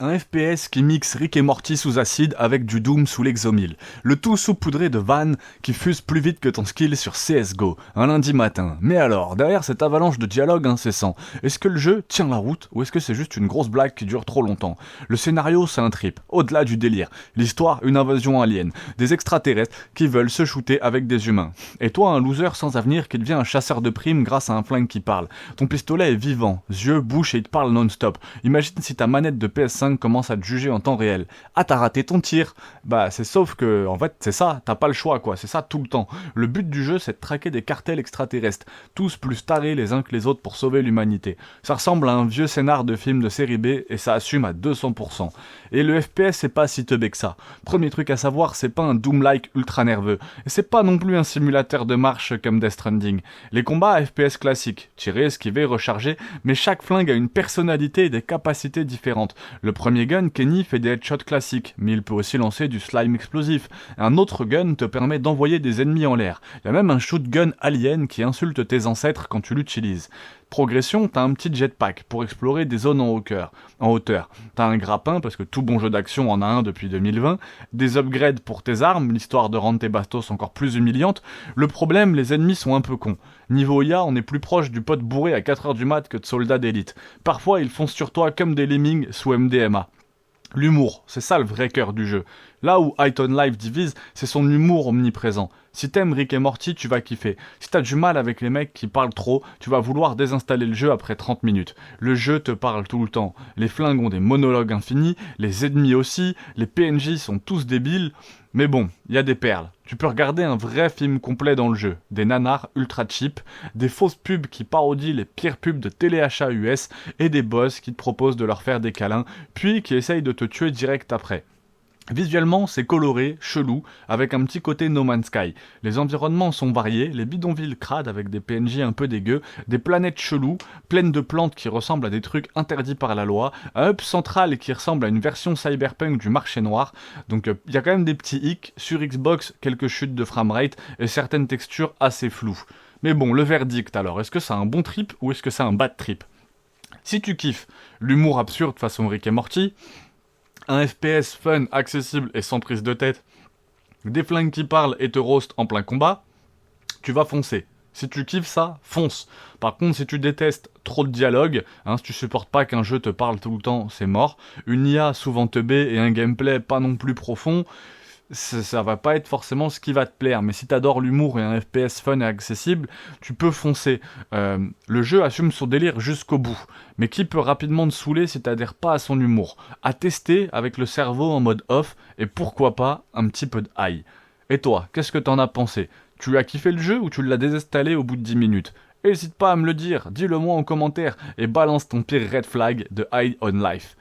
Un FPS qui mixe Rick et Morty sous acide avec du Doom sous l'Exomil. Le tout saupoudré de vannes qui fusent plus vite que ton skill sur CSGO, un lundi matin. Mais alors, derrière cette avalanche de dialogue incessant, est-ce que le jeu tient la route ou est-ce que c'est juste une grosse blague qui dure trop longtemps? Le scénario, c'est un trip, au-delà du délire. L'histoire, une invasion alien. Des extraterrestres qui veulent se shooter avec des humains. Et toi, un loser sans avenir qui devient un chasseur de primes grâce à un flingue qui parle. Ton pistolet est vivant, yeux, bouche et il te parle non-stop. Imagine si ta manette de PS5 commence à te juger en temps réel. Ah, t'as raté ton tir. Bah, c'est sauf que, en fait, c'est ça, t'as pas le choix, quoi. C'est ça tout le temps. Le but du jeu, c'est de traquer des cartels extraterrestres, tous plus tarés les uns que les autres pour sauver l'humanité. Ça ressemble à un vieux scénar de film de série B et ça assume à 200%. Et le FPS, c'est pas si teubé que ça. Premier truc à savoir, c'est pas un Doom-like ultra nerveux. Et c'est pas non plus un simulateur de marche comme Death Stranding. Les combats FPS classiques, tirer, esquiver, recharger, mais chaque flingue a une personnalité et des capacités différentes. Le premier gun, Kenny, fait des headshots classiques, mais il peut aussi lancer du slime explosif. Un autre gun te permet d'envoyer des ennemis en l'air. Il y a même un shotgun alien qui insulte tes ancêtres quand tu l'utilises. Progression, t'as un petit jetpack pour explorer des zones en hauteur. T'as un grappin, parce que tout bon jeu d'action en a un depuis 2020, des upgrades pour tes armes, l'histoire de rendre tes bastos encore plus humiliantes. Le problème, les ennemis sont un peu cons. Niveau IA, on est plus proche du pote bourré à 4h du mat que de soldats d'élite. Parfois, ils foncent sur toi comme des lemmings sous MDMA. L'humour, c'est ça le vrai cœur du jeu. Là où High on Life divise, c'est son humour omniprésent. Si t'aimes Rick et Morty, tu vas kiffer. Si t'as du mal avec les mecs qui parlent trop, tu vas vouloir désinstaller le jeu après 30 minutes. Le jeu te parle tout le temps. Les flingues ont des monologues infinis, les ennemis aussi, les PNJ sont tous débiles. Mais bon, il y a des perles. Tu peux regarder un vrai film complet dans le jeu. Des nanars ultra cheap, des fausses pubs qui parodient les pires pubs de téléachat US et des boss qui te proposent de leur faire des câlins, puis qui essayent de te tuer direct après. Visuellement, c'est coloré, chelou, avec un petit côté No Man's Sky. Les environnements sont variés, les bidonvilles crades avec des PNJ un peu dégueux, des planètes cheloues, pleines de plantes qui ressemblent à des trucs interdits par la loi, un hub central qui ressemble à une version cyberpunk du marché noir. Donc il y a quand même des petits hicks, sur Xbox, quelques chutes de framerate et certaines textures assez floues. Mais bon, le verdict alors, est-ce que c'est un bon trip ou est-ce que c'est un bad trip? Si tu kiffes l'humour absurde façon Rick et Morty, un FPS fun, accessible et sans prise de tête, des flingues qui parlent et te roast en plein combat, tu vas foncer. Si tu kiffes ça, fonce. Par contre, si tu détestes trop de dialogue, si tu supportes pas qu'un jeu te parle tout le temps, c'est mort. Une IA souvent teubée et un gameplay pas non plus profond, ça va pas être forcément ce qui va te plaire. Mais si t'adores l'humour et un FPS fun et accessible, tu peux foncer. Le jeu assume son délire jusqu'au bout. Mais qui peut rapidement te saouler si t'adhères pas à son humour? À tester avec le cerveau en mode off et pourquoi pas un petit peu de high. Et toi, qu'est-ce que t'en as pensé? Tu as kiffé le jeu ou tu l'as désinstallé au bout de 10 minutes? N'hésite pas à me le dire, dis-le moi en commentaire et balance ton pire red flag de High on Life.